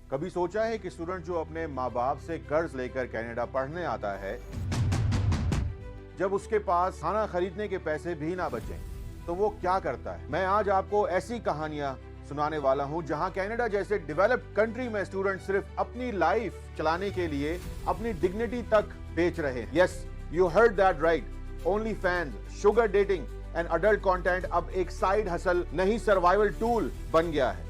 कभी सोचा है कि स्टूडेंट जो अपने माँ बाप से कर्ज लेकर कनाडा पढ़ने आता है, जब उसके पास खाना खरीदने के पैसे भी ना बचें तो वो क्या करता है? मैं आज आपको ऐसी कहानियां सुनाने वाला हूं जहां कनाडा जैसे डेवलप्ड कंट्री में स्टूडेंट सिर्फ अपनी लाइफ चलाने के लिए अपनी डिग्निटी तक बेच रहे हैं। Yes, you heard that right. Only fans, sugar dating and adult content अब एक साइड हसल नहीं, सर्वाइवल टूल बन गया है।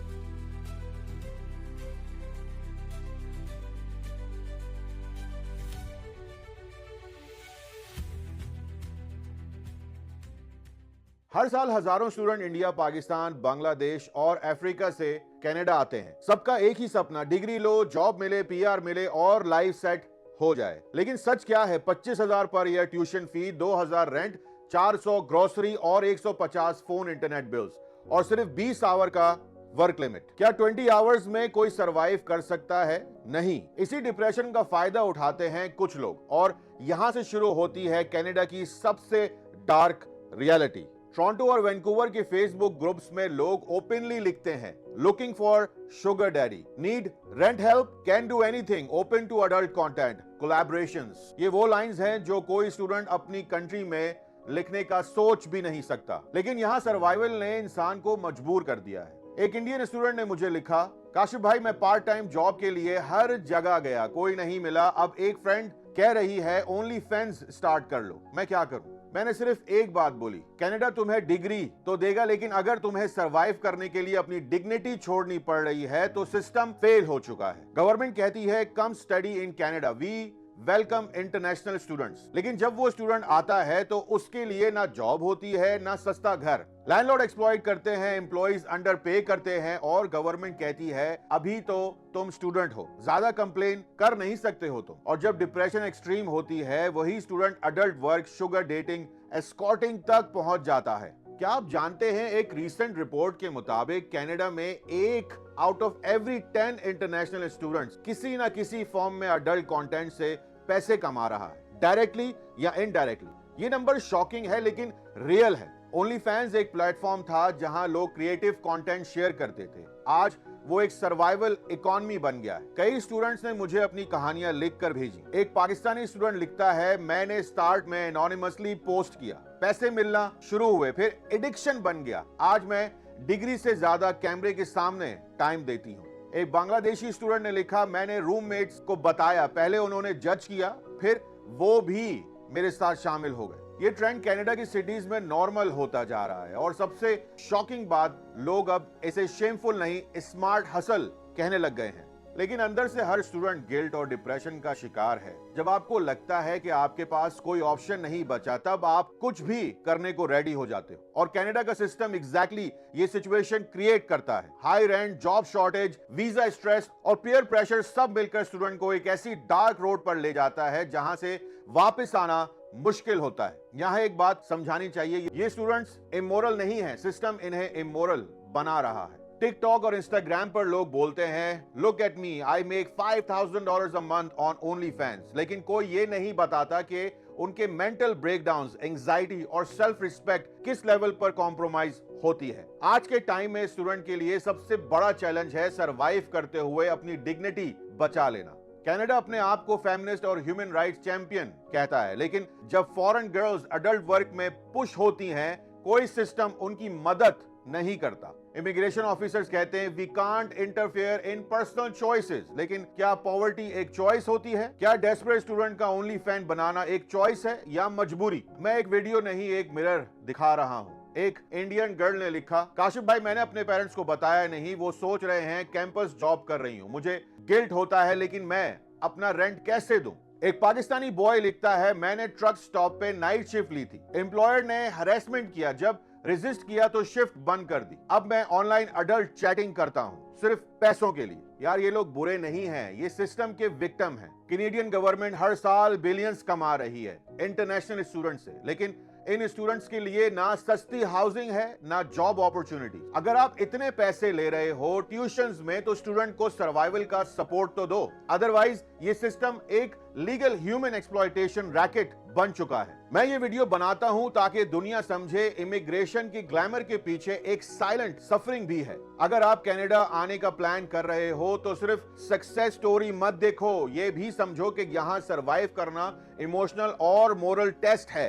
हर साल हजारों स्टूडेंट इंडिया, पाकिस्तान, बांग्लादेश और अफ्रीका से कनाडा आते हैं। सबका एक ही सपना, डिग्री लो, जॉब मिले, पीआर मिले और लाइफ सेट हो जाए। लेकिन सच क्या है? 25,000 per year tuition fee, 2,000 rent, 400 grocery और 150 फोन इंटरनेट बिल्स और सिर्फ 20 आवर का वर्क लिमिट। क्या 20 आवर्स में कोई सरवाइव कर सकता है? नहीं। इसी डिप्रेशन का फायदा उठाते हैं कुछ लोग और यहां से शुरू होती है कनाडा की सबसे डार्क रियलिटी। टोरंटो और वैंकूवर के फेसबुक ग्रुप्स में लोग ओपनली लिखते हैं, looking for sugar daddy, need rent help, can do anything, open to adult content, collaborations. ये वो लाइंस हैं जो कोई स्टूडेंट अपनी कंट्री में लिखने का सोच भी नहीं सकता। लेकिन यहाँ सर्वाइवल ने इंसान को मजबूर कर दिया है। एक इंडियन स्टूडेंट ने मुझे लिखा, काशिफ भाई मैं पार्ट टाइम जॉब के लिए हर जगह गया, कोई नहीं मिला। अब एक फ्रेंड कह रही है ओनली फैंस स्टार्ट कर लो, मैं क्या करूं? मैंने सिर्फ एक बात बोली, कनाडा तुम्हें डिग्री तो देगा, लेकिन अगर तुम्हें सरवाइव करने के लिए अपनी डिग्निटी छोड़नी पड़ रही है तो सिस्टम फेल हो चुका है। गवर्नमेंट कहती है come study in Canada, we welcome international students, लेकिन जब वो स्टूडेंट आता है तो उसके लिए ना जॉब होती है ना सस्ता घर। लैंडलॉर्ड एक्सप्लॉइट करते हैं, एम्प्लॉइज अंडर पे करते हैं और गवर्नमेंट कहती है अभी तो तुम स्टूडेंट हो, ज्यादा कंप्लेन कर नहीं सकते हो तुम। और जब डिप्रेशन एक्सट्रीम होती है वही student adult work, sugar dating, escorting तक पहुंच जाता है। क्या आप जानते हैं एक रीसेंट रिपोर्ट के मुताबिक कनाडा में 1 out of every 10 international students किसी ना किसी फॉर्म में अडल्ट कंटेंट से पैसे कमा रहा है, डायरेक्टली या इनडायरेक्टली। ये नंबर शॉकिंग है लेकिन रियल है। ओनली फैंस एक प्लेटफॉर्म था जहां लोग क्रिएटिव कंटेंट शेयर करते थे। आज वो एक सर्वाइवल इकोनॉमी बन गया है। कई स्टूडेंट्स ने मुझे अपनी कहानियां लिखकर भेजी। एक पाकिस्तानी स्टूडेंट लिखता है, मैंने स्टार्ट में एनोनिमसली पोस्ट किया, पैसे मिलना शुरू हुए, फिर एडिक्शन बन गया। आज मैं डिग्री से ज्यादा कैमरे के सामने टाइम देती हूँ। एक बांग्लादेशी स्टूडेंट ने लिखा, मैंने रूममेट्स को बताया, पहले उन्होंने जज किया, फिर वो भी मेरे साथ शामिल हो गए। ये ट्रेंड कनाडा की सिटीज में नॉर्मल होता जा रहा है और सबसे शॉकिंग बात, लोग अब इसे शेमफुल नहीं, स्मार्ट हसल कहने लग गए हैं। लेकिन अंदर से हर स्टूडेंट गिल्ट और डिप्रेशन का शिकार है। जब आपको लगता है कि आपके पास कोई ऑप्शन नहीं बचा, तब आप कुछ भी करने को रेडी हो जाते हो। और कनाडा का सिस्टम एग्जैक्टली ये सिचुएशन क्रिएट करता है। High rent, job shortage, visa stress और पीयर प्रेशर सब मिलकर स्टूडेंट को एक ऐसी डार्क रोड पर ले जाता है जहां से वापस आना मुश्किल होता है। यहाँ एक बात समझानी चाहिए, ये स्टूडेंट्स इमोरल नहीं है, सिस्टम इन्हें इमोरल बना रहा है। टिकटॉक और इंस्टाग्राम पर लोग बोलते हैं, look at me, I make $5,000 a month on only fans, लेकिन कोई ये नहीं बताता कि उनके मेंटल ब्रेकडाउन्स, एंजाइटी और सेल्फ रिस्पेक्ट किस लेवल पर कॉम्प्रोमाइज होती है। आज के टाइम में स्टूडेंट के लिए सबसे बड़ा चैलेंज है सर्वाइव करते हुए अपनी डिग्निटी बचा लेना। कनाडा अपने आप को फेमिनिस्ट और ह्यूमन राइट्स चैंपियन कहता है, लेकिन जब फॉरेन गर्ल्स अडल्ट वर्क में पुश होती हैं, कोई सिस्टम उनकी मदद नहीं करता। इमिग्रेशन ऑफिसर्स कहते हैं we can't interfere in personal choices, लेकिन क्या पॉवर्टी एक चॉइस होती है? क्या डेस्परेट स्टूडेंट का ओनली फैन बनाना एक चॉइस है या मजबूरी? मैं एक वीडियो नहीं, एक मिरर दिखा रहा हूँ। एक इंडियन गर्ल ने लिखा, काशिफ भाई मैंने अपने पेरेंट्स को बताया नहीं, वो सोच रहे हैं कैंपस जॉब कर रही हूँ, मुझे गिल्ट होता है, लेकिन मैं अपना रेंट कैसे दूं? एक पाकिस्तानी बॉय लिखता है, मैंने ट्रक स्टॉप पे नाइट शिफ्ट ली थी, एम्प्लॉयर ने हरेसमेंट किया, जब रेजिस्ट किया तो शिफ्ट बंद कर दी, अब मैं ऑनलाइन अडल्ट चैटिंग करता हूँ सिर्फ पैसों के लिए। यार ये लोग बुरे नहीं हैं, ये सिस्टम के विक्टिम हैं। कैनेडियन गवर्नमेंट हर साल बिलियंस कमा रही है इंटरनेशनल स्टूडेंट से, लेकिन इन स्टूडेंट्स के लिए ना सस्ती हाउसिंग है ना जॉब अपॉर्चुनिटी। अगर आप इतने पैसे ले रहे हो ट्यूशंस में तो स्टूडेंट को सर्वाइवल का सपोर्ट तो दो, अदरवाइज ये सिस्टम एक लीगल ह्यूमन एक्सप्लॉयटेशन रैकेट बन चुका है। मैं ये वीडियो बनाता हूं ताकि दुनिया समझे इमिग्रेशन की ग्लैमर के पीछे एक साइलेंट सफरिंग भी है। अगर आप कनाडा आने का प्लान कर रहे हो तो सिर्फ सक्सेस स्टोरी मत देखो, ये भी समझो कि यहां सरवाइव करना इमोशनल और मोरल टेस्ट है,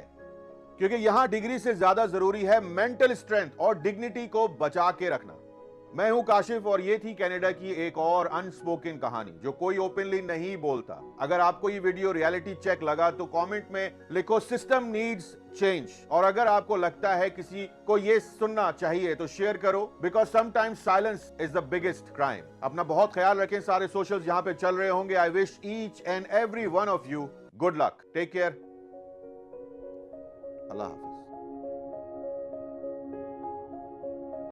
क्योंकि यहां डिग्री से ज्यादा जरूरी है मेंटल स्ट्रेंथ और डिग्निटी को बचा के रखना। मैं हूं काशिफ और ये थी कनाडा की एक और अनस्पोकन कहानी जो कोई ओपनली नहीं बोलता। अगर आपको ये वीडियो रियलिटी चेक लगा तो कमेंट में लिखो सिस्टम नीड्स चेंज, और अगर आपको लगता है किसी को ये सुनना चाहिए तो शेयर करो, because sometimes silence is the biggest crime. अपना बहुत ख्याल रखें। सारे सोशल्स यहां पे चल रहे होंगे। I wish each and every one of you good luck. Take care. Allah Hafiz.